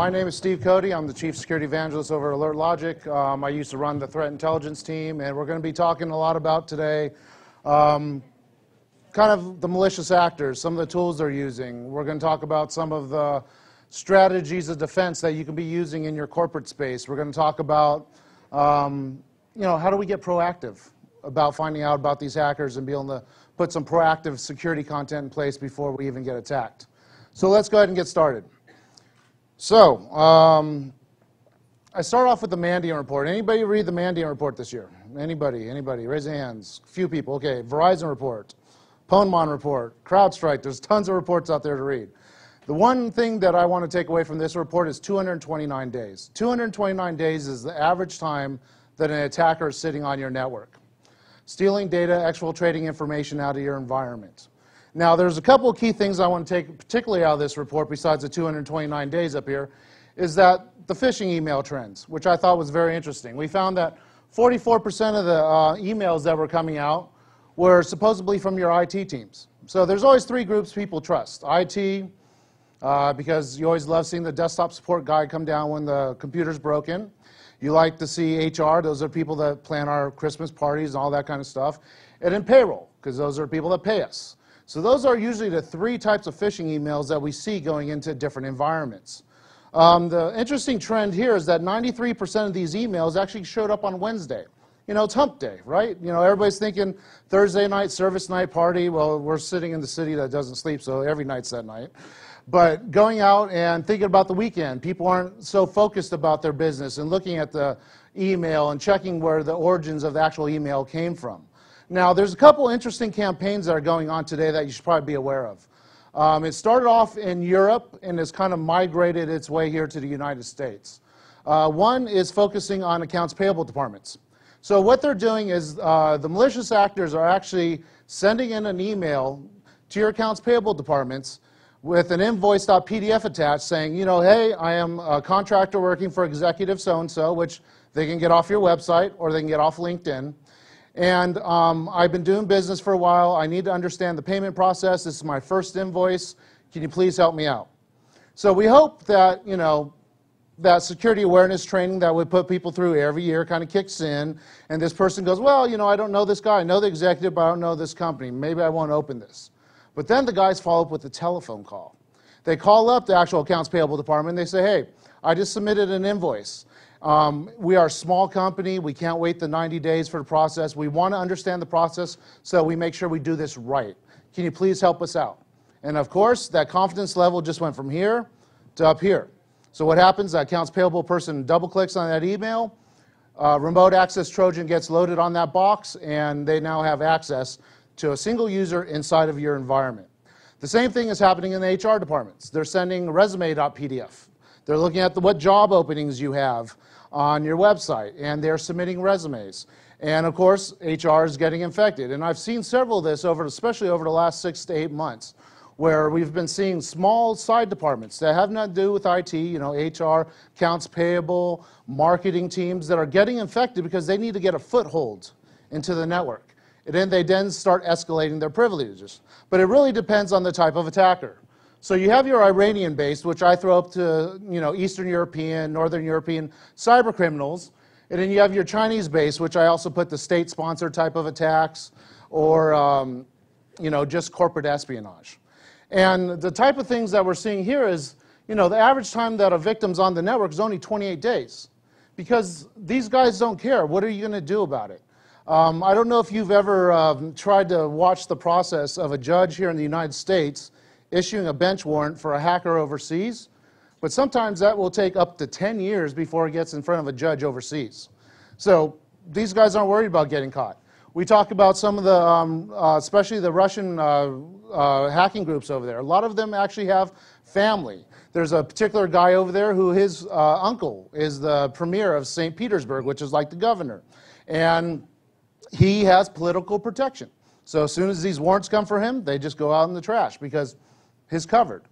My name is Steve Coty. I'm the Chief Security Evangelist over at AlertLogic. I used to run the threat intelligence team, and we're going to be talking a lot about today kind of the malicious actors, some of the tools they're using. We're going to talk about some of the strategies of defense that you can be using in your corporate space. We're going to talk about how do we get proactive about finding out about these hackers and be able to put some proactive security content in place before we even get attacked. So let's go ahead and get started. So, I start off with the Mandiant report. Anybody read the Mandiant report this year? Anybody? Raise your hands. A few people. Okay, Verizon report, Ponmon report, CrowdStrike. There's tons of reports out there to read. The one thing that I want to take away from this report is 229 days. 229 days is the average time that an attacker is sitting on your network, stealing data, exfiltrating information out of your environment. Now, there's a couple of key things I want to take particularly out of this report besides the 229 days up here, is that the phishing email trends, which I thought was very interesting. We found that 44% of the emails that were coming out were supposedly from your IT teams. So there's always three groups people trust. IT, because you always love seeing the desktop support guy come down when the computer's broken. You like to see HR, those are people that plan our Christmas parties and all that kind of stuff. And then payroll, because those are people that pay us. So those are usually the three types of phishing emails that we see going into different environments. The interesting trend here is that 93% of these emails actually showed up on Wednesday. You know, it's hump day, right? You know, everybody's thinking Thursday night, service night, party. Well, we're sitting in the city that doesn't sleep, so every night's that night. But going out and thinking about the weekend, people aren't so focused about their business and looking at the email and checking where the origins of the actual email came from. Now, there's a couple interesting campaigns that are going on today that you should probably be aware of. It started off in Europe and has kind of migrated its way here to the United States. One is focusing on accounts payable departments. So what they're doing is the malicious actors are actually sending in an email to your accounts payable departments with an invoice.pdf attached saying, you know, hey, I am a contractor working for executive so-and-so, which they can get off your website or they can get off LinkedIn. And I've been doing business for a while. I need to understand the payment process. This is my first invoice. Can you please help me out? So we hope that, you know, that security awareness training that we put people through every year kind of kicks in, and this person goes, well, you know, I don't know this guy. I know the executive, but I don't know this company. Maybe I won't open this. But then the guys follow up with a telephone call. They call up the actual accounts payable department. They say, hey, I just submitted an invoice. We are a small company. We can't wait the 90 days for the process. We want to understand the process so we make sure we do this right. Can you please help us out? And of course, that confidence level just went from here to up here. So what happens? That accounts payable person double clicks on that email. Remote access Trojan gets loaded on that box, and they now have access to a single user inside of your environment. The same thing is happening in the HR departments. They're sending resume.pdf. They're looking at what job openings you have on your website, and they're submitting resumes. And of course, HR is getting infected. And I've seen several of this, especially over the last 6 to 8 months, where we've been seeing small side departments that have nothing to do with IT, you know, HR, accounts payable, marketing teams that are getting infected because they need to get a foothold into the network. And then they start escalating their privileges. But it really depends on the type of attacker. So you have your Iranian base, which I throw up to, you know, Eastern European, Northern European cyber criminals. And then you have your Chinese base, which I also put the state-sponsored type of attacks or, you know, just corporate espionage. And the type of things that we're seeing here is, you know, the average time that a victim's on the network is only 28 days. Because these guys don't care. What are you going to do about it? I don't know if you've ever tried to watch the process of a judge here in the United States issuing a bench warrant for a hacker overseas, but sometimes that will take up to 10 years before it gets in front of a judge overseas. So these guys aren't worried about getting caught. We talk about some of the, especially the Russian hacking groups over there. A lot of them actually have family. There's a particular guy over there who his uncle is the premier of St. Petersburg, which is like the governor. And he has political protection. So as soon as these warrants come for him, they just go out in the trash because he's covered.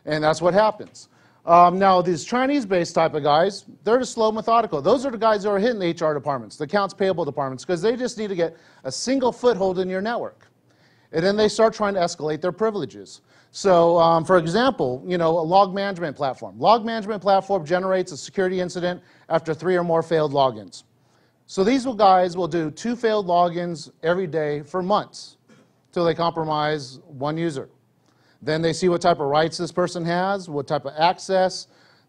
And that's what happens. Now, these Chinese-based type of guys, they're just slow, methodical. Those are the guys who are hitting the HR departments, the accounts payable departments, because they just need to get a single foothold in your network. And then they start trying to escalate their privileges. So for example, a log management platform. Log management platform generates a security incident after 3 or more failed logins. So these guys will do 2 failed logins every day for months until they compromise one user. Then they see what type of rights this person has, what type of access.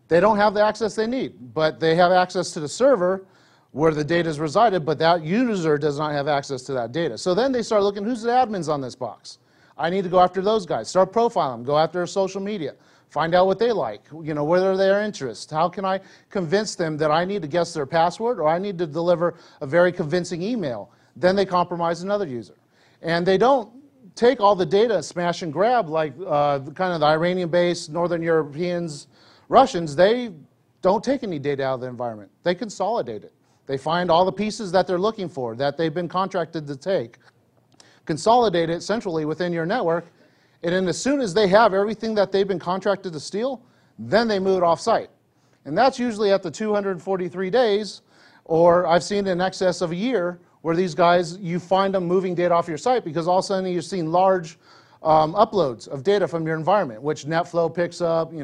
They don't have the access they need, but they have access to the server where the data is resided, but that user does not have access to that data. So then they start looking, who's the admins on this box? I need to go after those guys. Start profiling them, go after their social media, find out what they like, what are their interests. How can I convince them that I need to guess their password or I need to deliver a very convincing email? Then they compromise another user. And they don't take all the data, smash and grab like kind of the Iranian-based, Northern Europeans, Russians. They don't take any data out of the environment. They consolidate it. They find all the pieces that they're looking for, that they've been contracted to take, consolidate it centrally within your network, and then as soon as they have everything that they've been contracted to steal, then they move it off-site. And that's usually at the 243 days, or I've seen in excess of a year, where these guys, you find them moving data off your site because all of a sudden you're seeing large uploads of data from your environment, which NetFlow picks up, a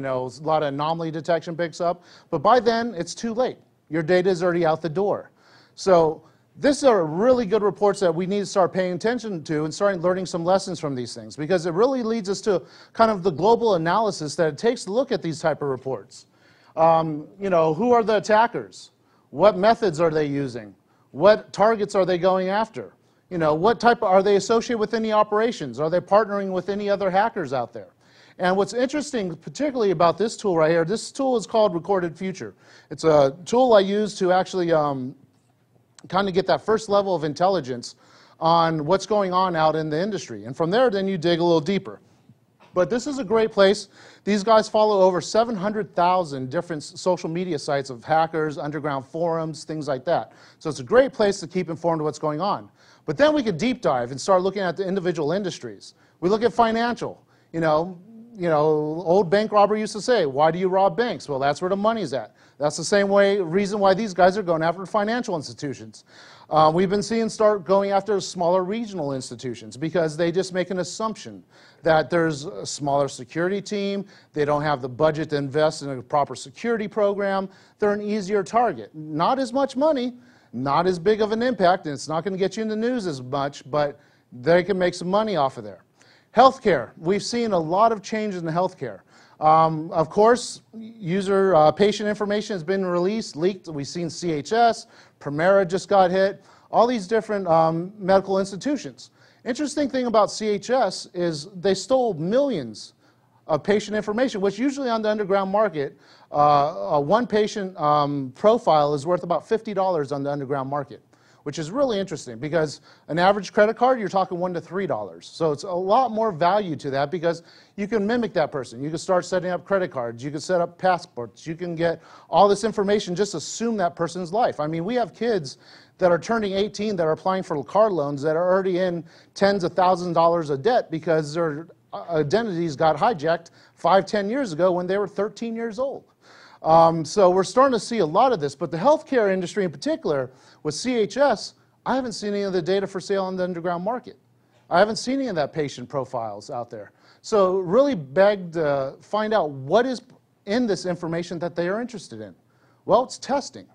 lot of anomaly detection picks up. But by then, it's too late. Your data is already out the door. So these are really good reports that we need to start paying attention to and starting learning some lessons from these things, because it really leads us to kind of the global analysis that it takes to look at these type of reports. Who are the attackers? What methods are they using? What targets are they going after? What type are they associated with any operations? Are they partnering with any other hackers out there? And what's interesting, particularly about this tool right here, this tool is called Recorded Future. It's a tool I use to actually kind of get that first level of intelligence on what's going on out in the industry. And from there, then you dig a little deeper. But this is a great place. These guys follow over 700,000 different social media sites of hackers, underground forums, things like that. So it's a great place to keep informed of what's going on. But then we could deep dive and start looking at the individual industries. We look at financial. Old bank robber used to say, why do you rob banks? Well, that's where the money's at. That's the same reason why these guys are going after financial institutions. We've been seeing start going after smaller regional institutions because they just make an assumption that there's a smaller security team, they don't have the budget to invest in a proper security program, they're an easier target. Not as much money, not as big of an impact, and it's not going to get you in the news as much, but they can make some money off of there. Healthcare, we've seen a lot of change in the healthcare. Of course, patient information has been released, leaked. We've seen CHS, Premera just got hit, all these different medical institutions. Interesting thing about CHS is they stole millions of patient information, which usually on the underground market, one patient profile is worth about $50 on the underground market, which is really interesting because an average credit card, you're talking $1 to $3. So it's a lot more value to that because you can mimic that person. You can start setting up credit cards. You can set up passports. You can get all this information, just assume that person's life. I mean, we have kids that are turning 18 that are applying for car loans that are already in tens of thousands of dollars of debt because their identities got hijacked 5-10 years ago when they were 13 years old. So we're starting to see a lot of this, but the healthcare industry in particular, with CHS, I haven't seen any of the data for sale on the underground market. I haven't seen any of that patient profiles out there. So really begged to find out what is in this information that they are interested in. Well, it's testing.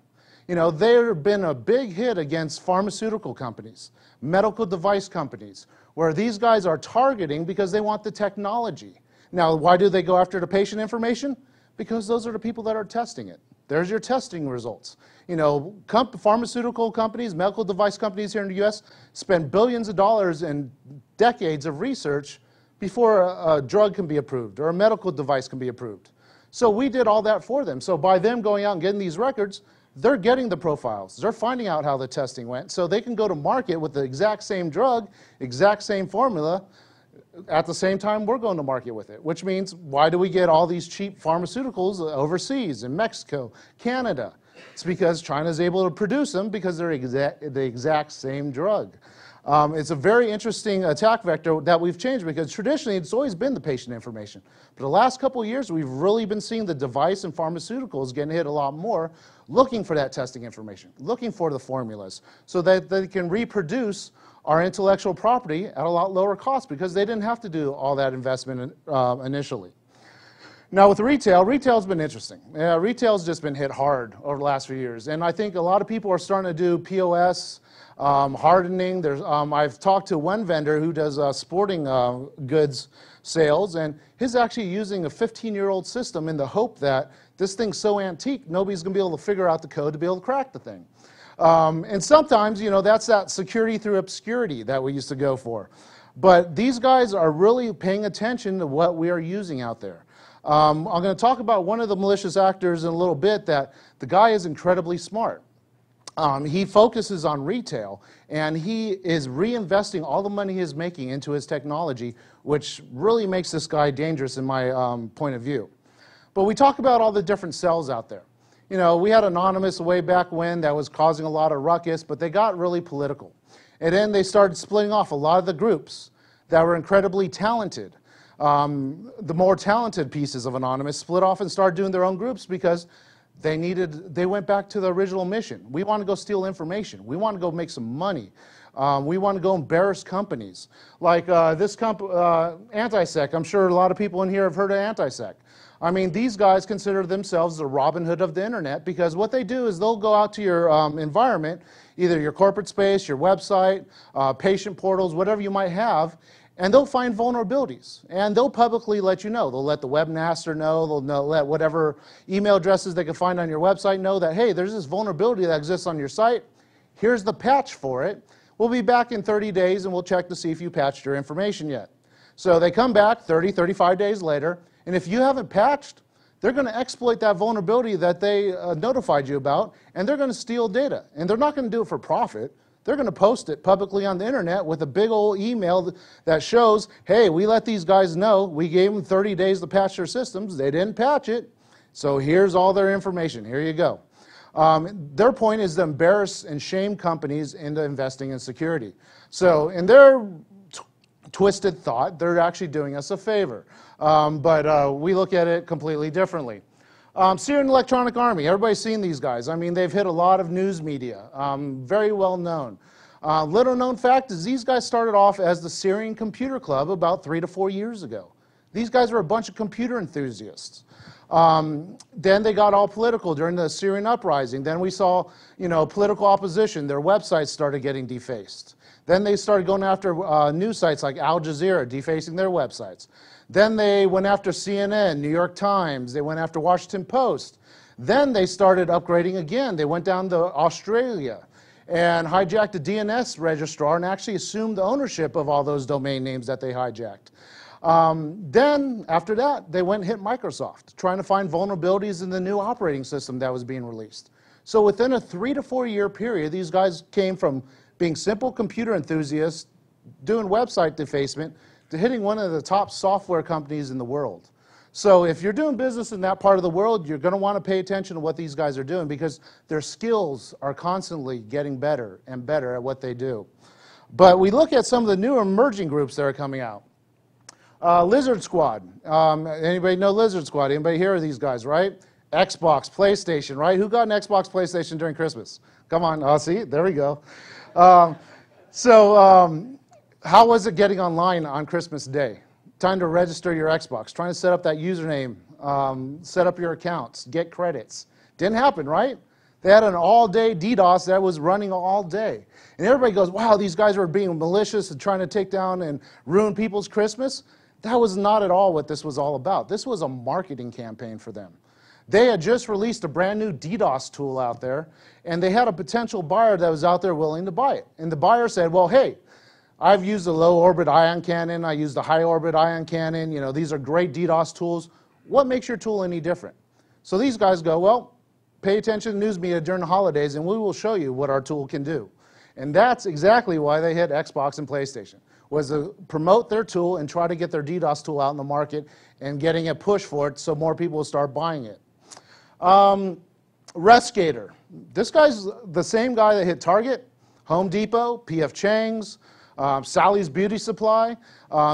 There have been a big hit against pharmaceutical companies, medical device companies, where these guys are targeting because they want the technology. Now, why do they go after the patient information? Because those are the people that are testing it. There's your testing results. Pharmaceutical companies, medical device companies here in the U.S. spend billions of dollars and decades of research before a drug can be approved or a medical device can be approved. So we did all that for them. So by them going out and getting these records, they're getting the profiles. They're finding out how the testing went. So they can go to market with the exact same drug, exact same formula. At the same time, we're going to market with it, which means why do we get all these cheap pharmaceuticals overseas in Mexico, Canada? It's because China's able to produce them because they're the exact same drug. It's a very interesting attack vector that we've changed because traditionally it's always been the patient information. But the last couple of years, we've really been seeing the device and pharmaceuticals getting hit a lot more, looking for that testing information, looking for the formulas so that they can reproduce our intellectual property at a lot lower cost because they didn't have to do all that investment initially. Now with retail's been interesting. Retail's just been hit hard over the last few years, and I think a lot of people are starting to do POS, hardening. I've talked to one vendor who does sporting goods sales, and he's actually using a 15-year-old system in the hope that this thing's so antique, nobody's going to be able to figure out the code to be able to crack the thing. And sometimes, that's that security through obscurity that we used to go for. But these guys are really paying attention to what we are using out there. I'm going to talk about one of the malicious actors in a little bit. That the guy is incredibly smart. He focuses on retail, and he is reinvesting all the money he's making into his technology, which really makes this guy dangerous in my point of view. But we talk about all the different cells out there. We had Anonymous way back when that was causing a lot of ruckus, but they got really political. And then they started splitting off a lot of the groups that were incredibly talented. The more talented pieces of Anonymous split off and started doing their own groups because they went back to the original mission. We want to go steal information. We want to go make some money. We want to go embarrass companies. Like this Antisec, I'm sure a lot of people in here have heard of Antisec. I mean, these guys consider themselves the Robin Hood of the internet because what they do is they'll go out to your environment, either your corporate space, your website, patient portals, whatever you might have, and they'll find vulnerabilities, and they'll publicly let you know. They'll let the webmaster know, they'll let whatever email addresses they can find on your website know that, hey, there's this vulnerability that exists on your site. Here's the patch for it. We'll be back in 30 days, and we'll check to see if you patched your information yet. So they come back 30, 35 days later, and if you haven't patched, they're going to exploit that vulnerability that they notified you about, and they're going to steal data. And they're not going to do it for profit. They're going to post it publicly on the internet with a big old email that shows, hey, we let these guys know. We gave them 30 days to patch their systems. They didn't patch it. So here's all their information. Here you go. Their point is to embarrass and shame companies into investing in security. So in their twisted thought, they're actually doing us a favor. But we look at it completely differently. Syrian Electronic Army, everybody's seen these guys. I mean, they've hit a lot of news media, very well known. Little known fact is these guys started off as the Syrian Computer Club about 3 to 4 years ago. These guys were a bunch of computer enthusiasts. Then they got all political during the Syrian uprising. Then we saw, political opposition. Their websites started getting defaced. Then they started going after news sites like Al Jazeera, defacing their websites. Then they went after CNN, New York Times. They went after Washington Post. Then they started upgrading again. They went down to Australia and hijacked a DNS registrar and actually assumed the ownership of all those domain names that they hijacked. Then, after that, they went and hit Microsoft, trying to find vulnerabilities in the new operating system that was being released. So within a 3 to 4 year period, these guys came from being simple computer enthusiasts, doing website defacement, to hitting one of the top software companies in the world. So if you're doing business in that part of the world, you're going to want to pay attention to what these guys are doing because their skills are constantly getting better and better at what they do. But we look at some of the new emerging groups that are coming out. Lizard Squad. Anybody know Lizard Squad? Anybody hear of these guys, right? Xbox, PlayStation, right? Who got an Xbox, PlayStation during Christmas? Come on, see, there we go. How was it getting online on Christmas Day? Time to register your Xbox, trying to set up that username, set up your accounts, get credits. Didn't happen, right? They had an all-day DDoS that was running all day. And everybody goes, wow, these guys are being malicious and trying to take down and ruin people's Christmas. That was not at all what this was all about. This was a marketing campaign for them. They had just released a brand new DDoS tool out there, and they had a potential buyer that was out there willing to buy it. And the buyer said, well, hey, I've used the low-orbit ion cannon. I use the high-orbit ion cannon. These are great DDoS tools. What makes your tool any different? So these guys go, well, pay attention to news media during the holidays, and we will show you what our tool can do. And that's exactly why they hit Xbox and PlayStation, was to promote their tool and try to get their DDoS tool out in the market and getting a push for it so more people will start buying it. Rescator. This guy's the same guy that hit Target, Home Depot, P.F. Chang's, Sally's Beauty Supply.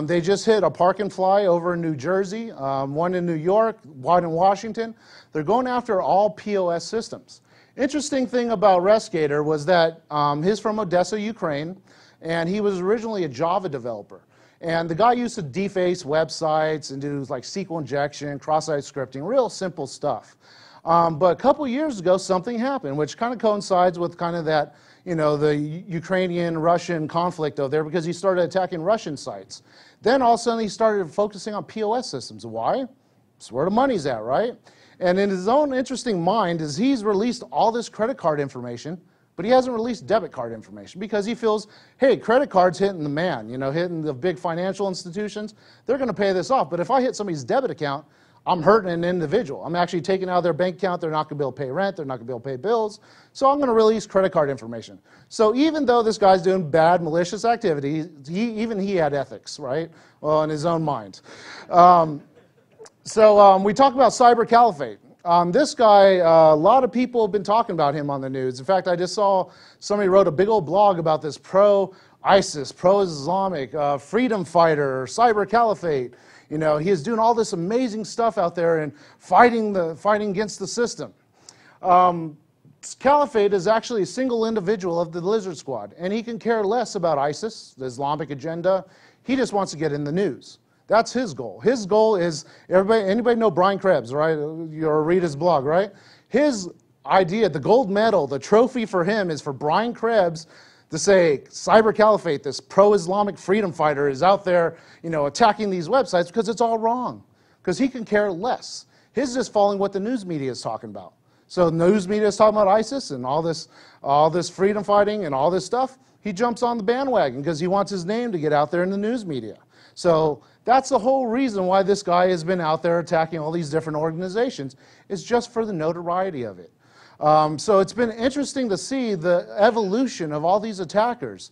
They just hit a Park and Fly over in New Jersey, one in New York, one in Washington. They're going after all POS systems. Interesting thing about Rescator was that he's from Odessa, Ukraine, and he was originally a Java developer. And the guy used to deface websites and do like SQL injection, cross-site scripting, real simple stuff. But a couple years ago, something happened, which kind of coincides with kind of that, the Ukrainian-Russian conflict over there, because he started attacking Russian sites. Then all of a sudden he started focusing on POS systems. Why? It's where the money's at, right? And in his own interesting mind is he's released all this credit card information, but he hasn't released debit card information because he feels, hey, credit card's hitting the man, hitting the big financial institutions. They're going to pay this off. But if I hit somebody's debit account, I'm hurting an individual. I'm actually taking out their bank account. They're not going to be able to pay rent. They're not going to be able to pay bills. So I'm going to release credit card information. So even though this guy's doing bad, malicious activity, even he had ethics, right? Well, in his own mind. We talk about cyber caliphate. This guy, a lot of people have been talking about him on the news. In fact, I just saw somebody wrote a big old blog about this pro-ISIS, pro-Islamic, freedom fighter, cyber caliphate. He is doing all this amazing stuff out there and fighting against the system. Caliphate is actually a single individual of the Lizard Squad, and he can care less about ISIS, the Islamic agenda. He just wants to get in the news. That's his goal. His goal is, anybody know Brian Krebs, right? Or read his blog, right? His idea, the gold medal, the trophy for him is for Brian Krebs to say, cyber caliphate, this pro-Islamic freedom fighter is out there, attacking these websites, because it's all wrong. Because he can care less. His is just following what the news media is talking about. So the news media is talking about ISIS and all this freedom fighting and all this stuff. He jumps on the bandwagon because he wants his name to get out there in the news media. So that's the whole reason why this guy has been out there attacking all these different organizations. It's just for the notoriety of it. So it's been interesting to see the evolution of all these attackers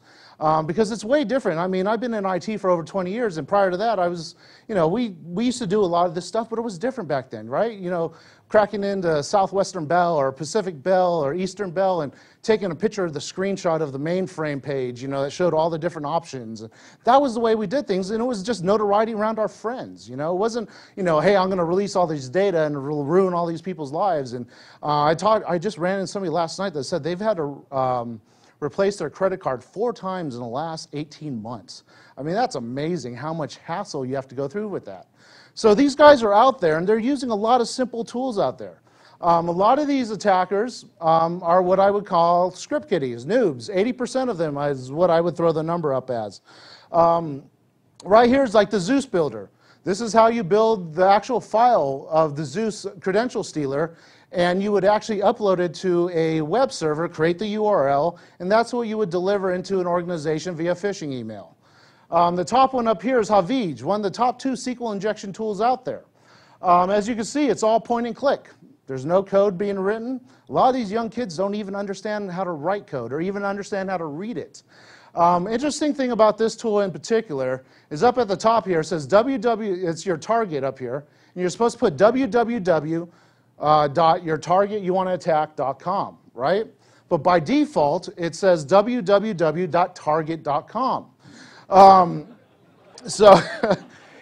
because it's way different. I mean, I've been in IT for over 20 years, and prior to that, I was, we used to do a lot of this stuff, but it was different back then, right? Cracking into Southwestern Bell or Pacific Bell or Eastern Bell and taking a picture of the screenshot of the mainframe page, that showed all the different options. That was the way we did things, and it was just notoriety around our friends. It wasn't, hey, I'm going to release all these data and ruin all these people's lives. And I just ran into somebody last night that said they've had to replace their credit card 4 times in the last 18 months. I mean, that's amazing how much hassle you have to go through with that. So these guys are out there, and they're using a lot of simple tools out there. A lot of these attackers are what I would call script kiddies, noobs. 80% of them is what I would throw the number up as. Right here is like the Zeus builder. This is how you build the actual file of the Zeus credential stealer, and you would actually upload it to a web server, create the URL, and that's what you would deliver into an organization via phishing email. The top one up here is Havij, one of the top 2 SQL injection tools out there. As you can see, it's all point and click. There's no code being written. A lot of these young kids don't even understand how to write code or even understand how to read it. Interesting thing about this tool in particular is up at the top here, it says it's your target up here, and you're supposed to put www.yourtargetyouwanttaattack.com, right? But by default, it says www.target.com.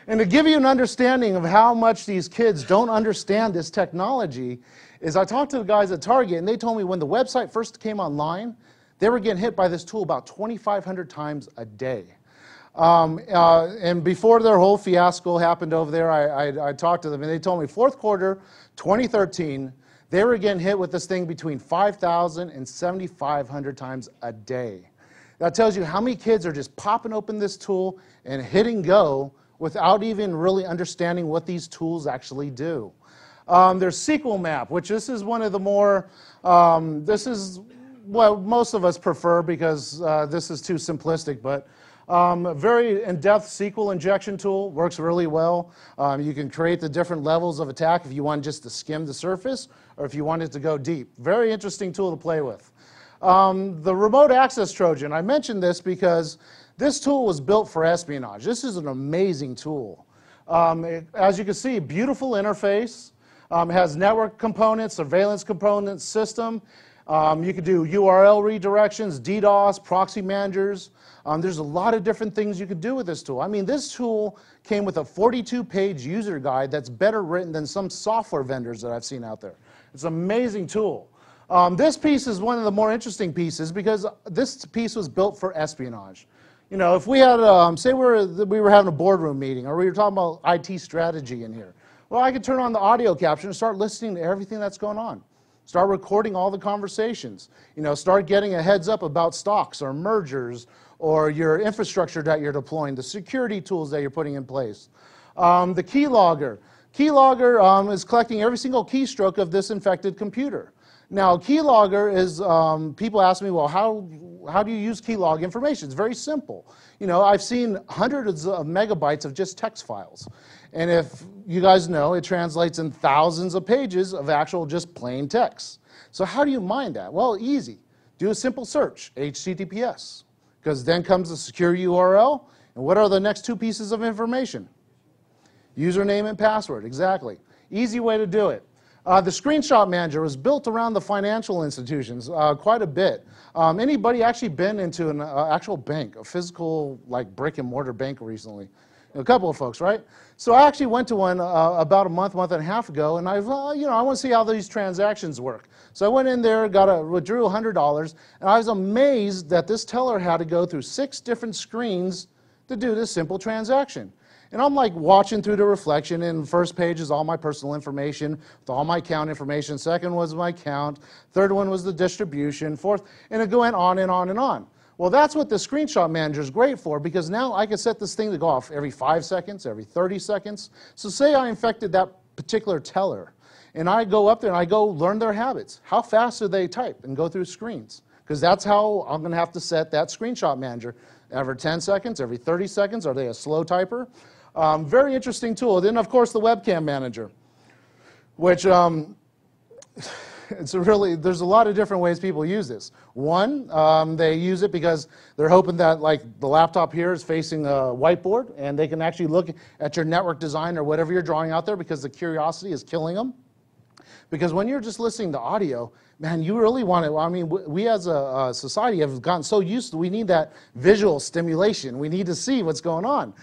And to give you an understanding of how much these kids don't understand this technology, is I talked to the guys at Target, and they told me when the website first came online, they were getting hit by this tool about 2,500 times a day. And before their whole fiasco happened over there, I talked to them, and they told me 4th quarter 2013, they were getting hit with this thing between 5,000 and 7,500 times a day. That tells you how many kids are just popping open this tool and hitting go without even really understanding what these tools actually do. There's SQL Map, which this is one of the more, this is what most of us prefer because this is too simplistic, but a very in-depth SQL injection tool, works really well. You can create the different levels of attack if you want just to skim the surface or if you want it to go deep. Very interesting tool to play with. The remote access Trojan, I mentioned this because this tool was built for espionage. This is an amazing tool. As you can see, beautiful interface, has network components, surveillance components, system. You could do URL redirections, DDoS, proxy managers. There's a lot of different things you could do with this tool. I mean, this tool came with a 42-page user guide that's better written than some software vendors that I've seen out there. It's an amazing tool. This piece is one of the more interesting pieces because this piece was built for espionage. You know, if we had, say we were having a boardroom meeting or we were talking about IT strategy in here, well, I could turn on the audio caption and start listening to everything that's going on. Start recording all the conversations. You know, start getting a heads up about stocks or mergers or your infrastructure that you're deploying, the security tools that you're putting in place. The keylogger. Keylogger is collecting every single keystroke of this infected computer. Now, keylogger is, people ask me, well, how do you use keylog information? It's very simple. You know, I've seen hundreds of megabytes of just text files. And if you guys know, it translates in thousands of pages of actual just plain text. So how do you mine that? Well, easy. Do a simple search, HTTPS, because then comes the secure URL. And what are the next two pieces of information? Username and password, exactly. Easy way to do it. The screenshot manager was built around the financial institutions quite a bit. Anybody actually been into an actual bank, a physical like brick and mortar bank recently? A couple of folks, right? So I actually went to one about a month and a half ago, and I want to see how these transactions work. So I went in there, withdrew $100, and I was amazed that this teller had to go through 6 different screens to do this simple transaction. And I'm like watching through the reflection, and first page is all my personal information, with all my account information. Second was my count. Third one was the distribution. Fourth, and it went on and on and on. Well, that's what the screenshot manager is great for, because now I can set this thing to go off every 5 seconds, every 30 seconds. So say I infected that particular teller, and I go up there and I go learn their habits. How fast do they type and go through screens? Because that's how I'm going to have to set that screenshot manager. Every 10 seconds, every 30 seconds, are they a slow typer? Very interesting tool. Then, of course, the webcam manager, which there's a lot of different ways people use this. One, they use it because they're hoping that like the laptop here is facing a whiteboard and they can actually look at your network design or whatever you're drawing out there because the curiosity is killing them. Because when you're just listening to audio, man, you really want to, I mean, we as a society have gotten so used to, we need that visual stimulation. We need to see what's going on.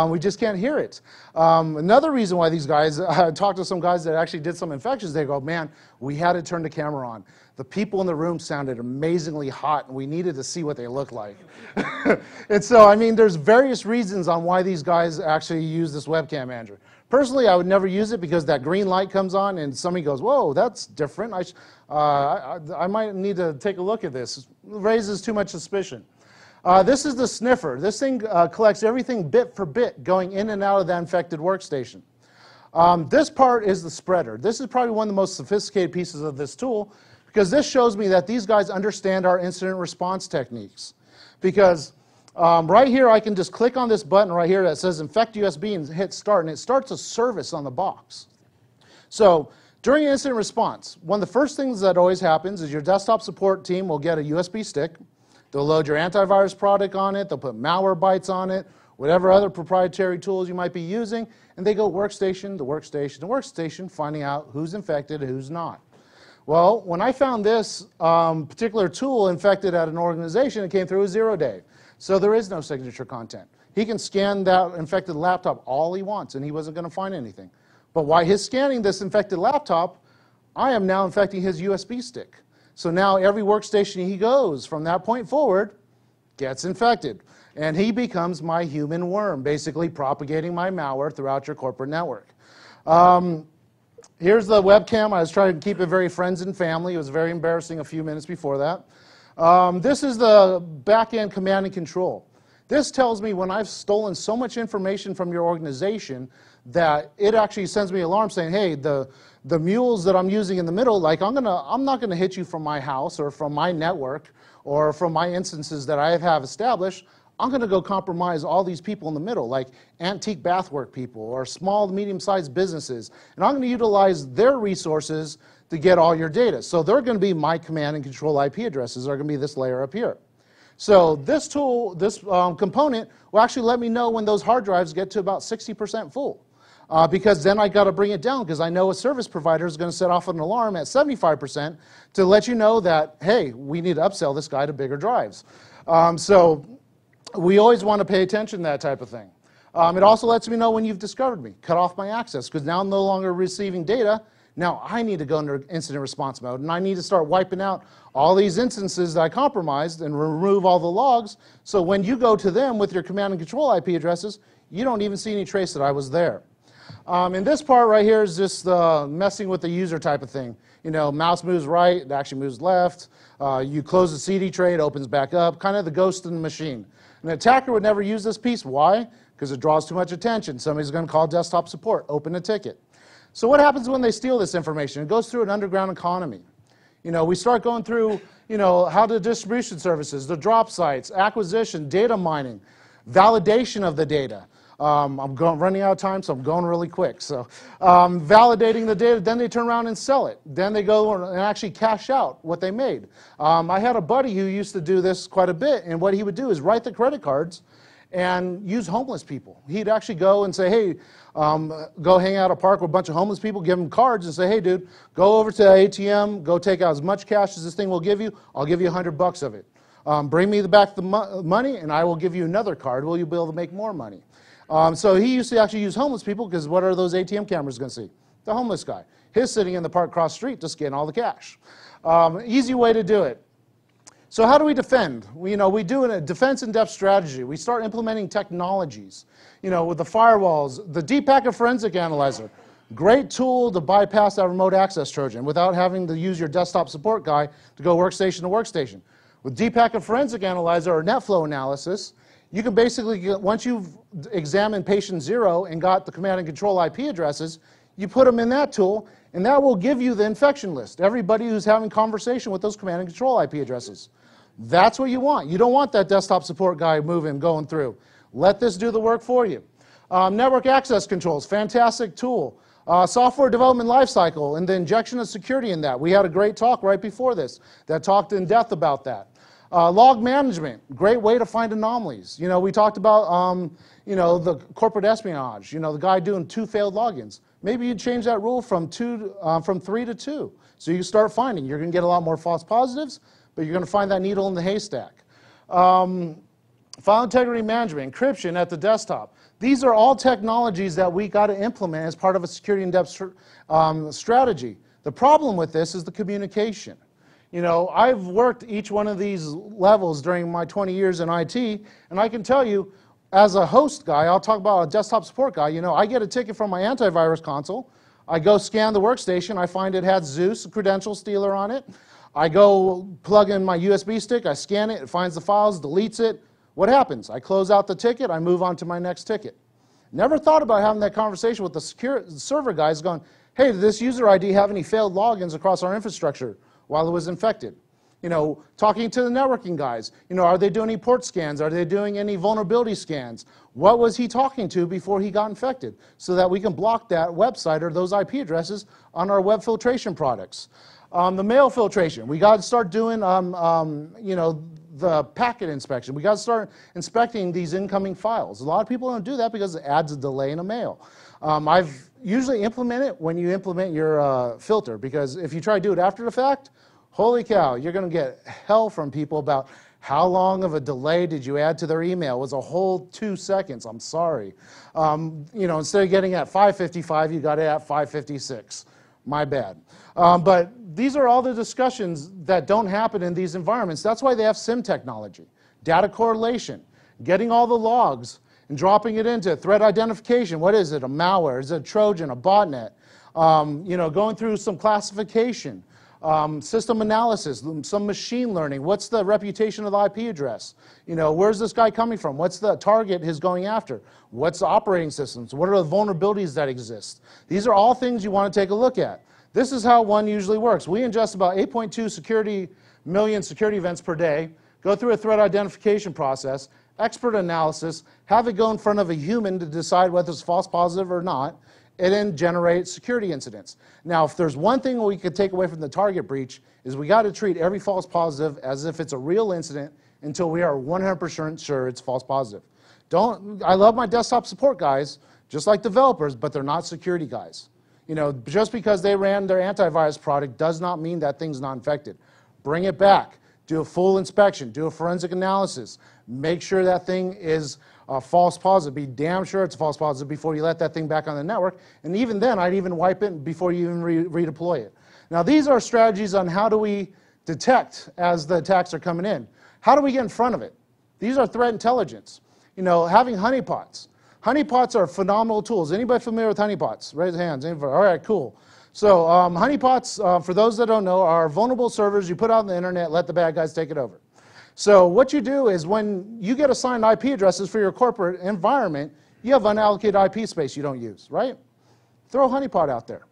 We just can't hear it. Another reason why these guys, I talked to some guys that actually did some infections, they go, man, we had to turn the camera on. The people in the room sounded amazingly hot, and we needed to see what they looked like. And so, I mean, there's various reasons on why these guys actually use this webcam manager. Personally, I would never use it because that green light comes on and somebody goes, whoa, that's different. I might need to take a look at this. It raises too much suspicion. This is the sniffer. This thing collects everything bit for bit going in and out of the infected workstation. This part is the spreader. This is probably one of the most sophisticated pieces of this tool because this shows me that these guys understand our incident response techniques. Because right here, I can just click on this button right here that says Infect USB and hit Start, and it starts a service on the box. So during incident response, one of the first things that always happens is your desktop support team will get a USB stick. They'll load your antivirus product on it. They'll put malware bytes on it, whatever other proprietary tools you might be using, and they go workstation to workstation to workstation, finding out who's infected and who's not. Well, when I found this particular tool infected at an organization, it came through a 0-day. So there is no signature content. He can scan that infected laptop all he wants, and he wasn't going to find anything. But while he's scanning this infected laptop, I am now infecting his USB stick. So now every workstation he goes from that point forward gets infected. And he becomes my human worm, basically propagating my malware throughout your corporate network. Here's the webcam. I was trying to keep it very friends and family. It was very embarrassing a few minutes before that. This is the back-end command and control. This tells me when I've stolen so much information from your organization that it actually sends me an alarm saying, hey, the mules that I'm using in the middle, like I'm not gonna hit you from my house or from my network or from my instances that I have established. I'm gonna go compromise all these people in the middle, like antique bathwork people or small to medium-sized businesses. And I'm gonna utilize their resources to get all your data. So they're going to be my command and control IP addresses are going to be this layer up here. So this tool, this component will actually let me know when those hard drives get to about 60% full. Because then I got to bring it down because I know a service provider is going to set off an alarm at 75% to let you know that, hey, we need to upsell this guy to bigger drives. So we always want to pay attention to that type of thing. It also lets me know when you've discovered me, cut off my access, because now I'm no longer receiving data Now I need to go into incident response mode, and I need to start wiping out all these instances that I compromised and remove all the logs, so when you go to them with your command and control IP addresses, you don't even see any trace that I was there. And this part right here is just messing with the user type of thing. You know, mouse moves right, it actually moves left. You close the CD tray, it opens back up, kind of the ghost in the machine. An attacker would never use this piece. Why? Because it draws too much attention. Somebody's going to call desktop support, open a ticket. So what happens when they steal this information? It goes through an underground economy. You know, we start going through, you know, how the distribution services, the drop sites, acquisition, data mining, validation of the data. I'm running out of time, so I'm going really quick. So validating the data, then they turn around and sell it. Then they go and actually cash out what they made. I had a buddy who used to do this quite a bit, and what he would do is write the credit cards and use homeless people. He'd actually go and say, hey, go hang out at a park with a bunch of homeless people, give them cards and say, hey, dude, go over to the ATM, go take out as much cash as this thing will give you. I'll give you $100 of it. Bring me back the money, and I will give you another card. Will you be able to make more money? So he used to actually use homeless people, because what are those ATM cameras going to see? The homeless guy. He's sitting in the park across the street just getting all the cash. Easy way to do it. So how do we defend? We do a defense in-depth strategy. We start implementing technologies. You know, with the firewalls, the deep packet forensic analyzer, great tool to bypass that remote access Trojan without having to use your desktop support guy to go workstation to workstation. With deep packet forensic analyzer or NetFlow analysis, you can basically get, once you've examined patient 0 and got the command and control IP addresses, you put them in that tool, and that will give you the infection list. Everybody who's having conversation with those command and control IP addresses. That's what you want. You don't want that desktop support guy moving, going through. Let this do the work for you. Network access controls, fantastic tool. Software development lifecycle and the injection of security in that. We had a great talk right before this that talked in depth about that. Log management, great way to find anomalies. You know, we talked about, you know, the corporate espionage. You know, the guy doing 2 failed logins. Maybe you change that rule from 3 to 2. So you start finding. You're going to get a lot more false positives, but you're going to find that needle in the haystack. File integrity management, encryption at the desktop. These are all technologies that we got to implement as part of a security in-depth strategy. The problem with this is the communication. You know, I've worked each one of these levels during my 20 years in IT, and I can tell you, as a host guy, I'll talk about a desktop support guy, you know, I get a ticket from my antivirus console, I go scan the workstation, I find it has Zeus, a credential stealer on it, I go plug in my USB stick, I scan it, it finds the files, deletes it. What happens? I close out the ticket, I move on to my next ticket. Never thought about having that conversation with the server guys going, hey, did this user ID have any failed logins across our infrastructure while it was infected? You know, talking to the networking guys, you know, are they doing any port scans? Are they doing any vulnerability scans? What was he talking to before he got infected? So that we can block that website or those IP addresses on our web filtration products. The mail filtration, we got to start doing, you know, the packet inspection. We got to start inspecting these incoming files. A lot of people don't do that because it adds a delay in a mail. I've usually implemented it when you implement your filter, because if you try to do it after the fact, holy cow, you're going to get hell from people about how long of a delay did you add to their email. It was a whole 2 seconds. I'm sorry. You know, instead of getting at 5:55, you got it at 5:56. My bad. But these are all the discussions that don't happen in these environments. That's why they have SIM technology, data correlation, getting all the logs and dropping it into threat identification. What is it? A malware? Is it a Trojan? A botnet? You know, going through some classification, system analysis, some machine learning. What's the reputation of the IP address? You know, where's this guy coming from? What's the target he's going after? What's the operating systems? What are the vulnerabilities that exist? These are all things you want to take a look at. This is how one usually works. We ingest about 8.2 million security events per day, go through a threat identification process, expert analysis, have it go in front of a human to decide whether it's false positive or not, and then generate security incidents. Now, if there's one thing we could take away from the target breach, is we got to treat every false positive as if it's a real incident until we are 100% sure it's false positive. I love my desktop support guys, just like developers, but they're not security guys. You know, just because they ran their antivirus product does not mean that thing's not infected. Bring it back. do a full inspection, do a forensic analysis, make sure that thing is a false positive, be damn sure it's a false positive before you let that thing back on the network, and even then, I'd even wipe it before you even redeploy it. Now, these are strategies on how do we detect as the attacks are coming in. How do we get in front of it? These are threat intelligence. You know, having honeypots. Honeypots are phenomenal tools. Anybody familiar with honeypots? Raise hands. Anybody? All right, cool. So honeypots, for those that don't know, are vulnerable servers you put out on the internet, let the bad guys take it over. So what you do is when you get assigned IP addresses for your corporate environment, you have unallocated IP space you don't use, right? Throw a honeypot out there.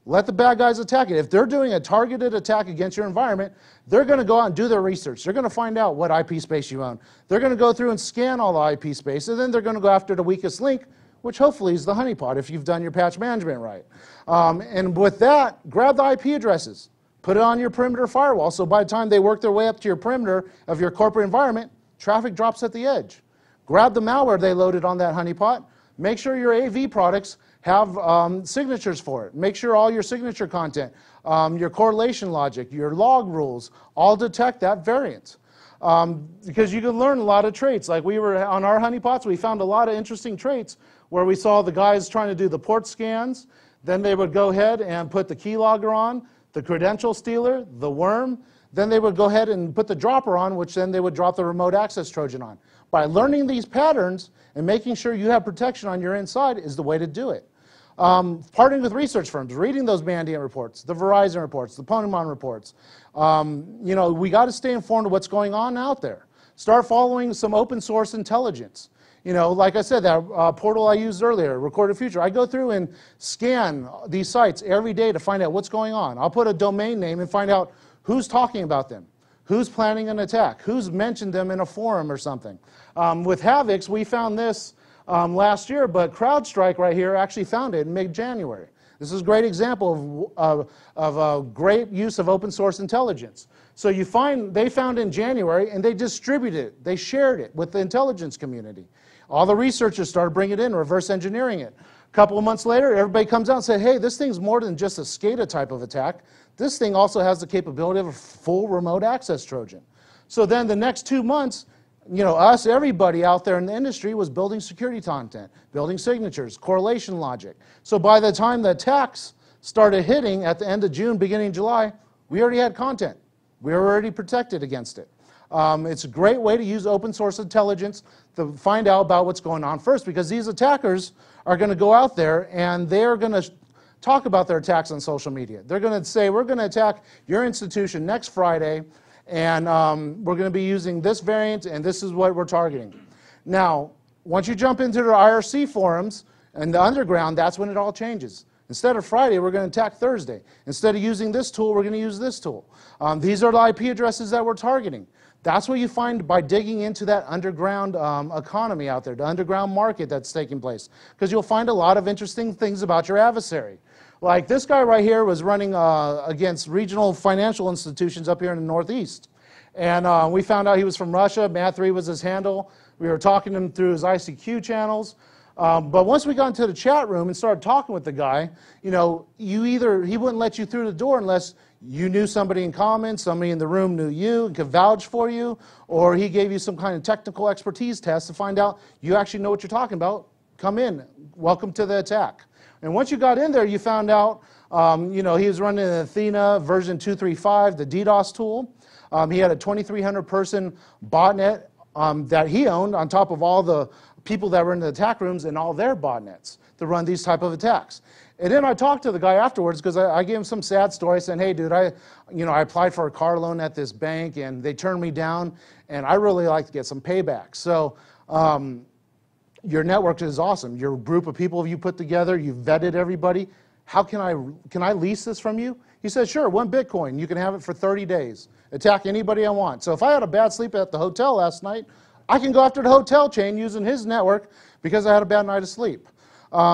Let the bad guys attack it. If they're doing a targeted attack against your environment, they're going to go out and do their research. They're going to find out what IP space you own. They're going to go through and scan all the IP space, and then they're going to go after the weakest link, which hopefully is the honeypot if you've done your patch management right. And with that, grab the IP addresses. Put it on your perimeter firewall, so by the time they work their way up to your perimeter of your corporate environment, traffic drops at the edge. Grab the malware they loaded on that honeypot. Make sure your AV products have signatures for it. Make sure all your signature content, your correlation logic, your log rules, all detect that variant. Because you can learn a lot of traits. Like we were on our honeypots, we found a lot of interesting traits where we saw the guys trying to do the port scans. Then they would go ahead and put the keylogger on, the credential stealer, the worm. Then they would go ahead and put the dropper on, which then they would drop the remote access Trojan on. By learning these patterns and making sure you have protection on your inside is the way to do it. Partnering with research firms, reading those Mandiant reports, the Verizon reports, the Ponemon reports. You know, we got to stay informed of what's going on out there. Start following some open source intelligence. You know, like I said, that portal I used earlier, Recorded Future, I go through and scan these sites every day to find out what's going on. I'll put a domain name and find out who's talking about them, who's planning an attack, who's mentioned them in a forum or something. With Havix, we found this last year, but CrowdStrike right here actually found it in mid-January. This is a great example of a great use of open source intelligence. So you find they found in January and they distributed it, they shared it with the intelligence community. All the researchers started bringing it in, reverse engineering it. A couple of months later, everybody comes out and says, hey, this thing's more than just a SCADA type of attack. This thing also has the capability of a full remote access Trojan. So then the next 2 months, you know, everybody out there in the industry was building security content, building signatures, correlation logic. So by the time the attacks started hitting at the end of June, beginning of July, we already had content. We were already protected against it. It's a great way to use open source intelligence to find out about what's going on first, because these attackers are going to go out there and they're going to talk about their attacks on social media. They're going to say, we're going to attack your institution next Friday, and we're going to be using this variant, and this is what we're targeting. Now, once you jump into the IRC forums and the underground, that's when it all changes. Instead of Friday, we're going to attack Thursday. Instead of using this tool, we're going to use this tool. These are the IP addresses that we're targeting. That's what you find by digging into that underground economy out there, the underground market that's taking place. Because you'll find a lot of interesting things about your adversary. Like this guy right here was running against regional financial institutions up here in the Northeast. And we found out he was from Russia. Math3 was his handle. We were talking to him through his ICQ channels. But once we got into the chat room and started talking with the guy, you know, he wouldn't let you through the door unless you knew somebody in common, somebody in the room knew you and could vouch for you, or he gave you some kind of technical expertise test to find out you actually know what you're talking about. Come in. Welcome to the attack. And once you got in there, you found out, you know, he was running an Athena version 235, the DDoS tool. He had a 2,300 person botnet that he owned on top of all the people that were in the attack rooms and all their botnets to run these type of attacks. And then I talked to the guy afterwards because I gave him some sad story saying, hey, dude, I applied for a car loan at this bank and they turned me down, and I really like to get some payback. So your network is awesome. Your group of people you put together, you've vetted everybody. How can I lease this from you? He said, sure, 1 Bitcoin. You can have it for 30 days. Attack anybody I want. So if I had a bad sleep at the hotel last night, I can go after the hotel chain using his network because I had a bad night of sleep.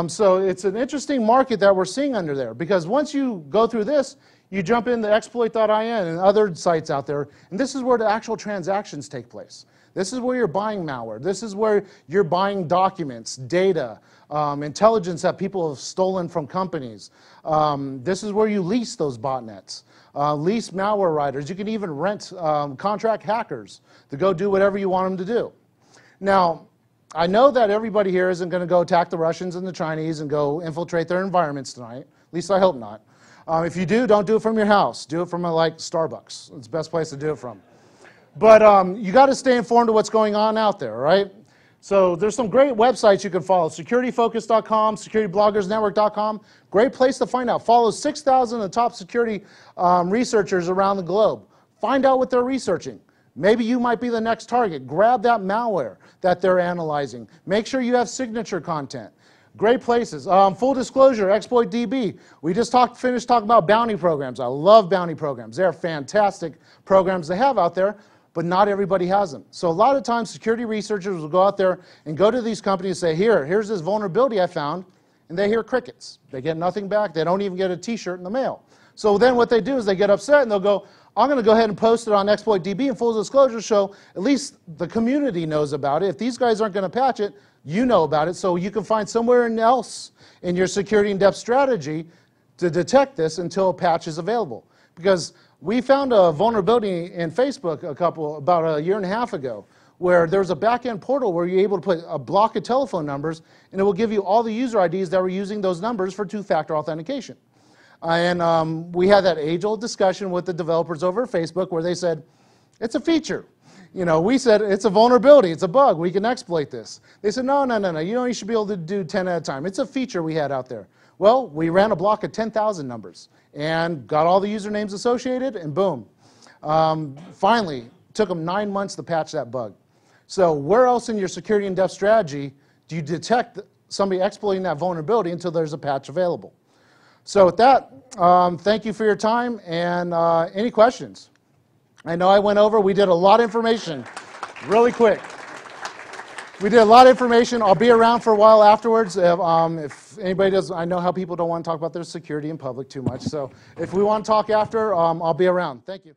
So it's an interesting market that we're seeing under there, because once you go through this, you jump into exploit.in and other sites out there, and this is where the actual transactions take place. This is where you're buying malware. This is where you're buying documents, data, intelligence that people have stolen from companies. This is where you lease those botnets, lease malware writers. You can even rent contract hackers to go do whatever you want them to do. Now, I know that everybody here isn't going to go attack the Russians and the Chinese and go infiltrate their environments tonight. At least I hope not. If you do, don't do it from your house. Do it from like Starbucks. It's the best place to do it from. But you got to stay informed of what's going on out there, right? So there's some great websites you can follow. SecurityFocus.com, SecurityBloggersNetwork.com. Great place to find out. Follow 6,000 of the top security researchers around the globe. Find out what they're researching. Maybe you might be the next target. Grab that malware that they're analyzing. Make sure you have signature content. Great places. Full disclosure, ExploitDB. We just finished talking about bounty programs. I love bounty programs. They're fantastic programs they have out there, but not everybody has them. So a lot of times security researchers will go out there and go to these companies and say, here's this vulnerability I found, and they hear crickets. They get nothing back. They don't even get a t-shirt in the mail. So then what they do is they get upset and they'll go, I'm going to go ahead and post it on ExploitDB and full disclosure so at least the community knows about it. If these guys aren't going to patch it, you know about it, so you can find somewhere else in your security in-depth strategy to detect this until a patch is available. Because we found a vulnerability in Facebook about a year and a half ago where there's a back-end portal where you're able to put a block of telephone numbers and it will give you all the user IDs that were using those numbers for two-factor authentication. And we had that age-old discussion with the developers over at Facebook where they said, it's a feature. You know, we said, it's a vulnerability, it's a bug, we can exploit this. They said, no, you should be able to do 10 at a time. It's a feature we had out there. Well, we ran a block of 10,000 numbers and got all the usernames associated, and boom. Finally, it took them 9 months to patch that bug. So where else in your security in-depth strategy do you detect somebody exploiting that vulnerability until there's a patch available? So with that, thank you for your time, and any questions? I know I went over. We did a lot of information really quick. We did a lot of information. I'll be around for a while afterwards. If anybody does, I know how people don't want to talk about their security in public too much. So if we want to talk after, I'll be around. Thank you.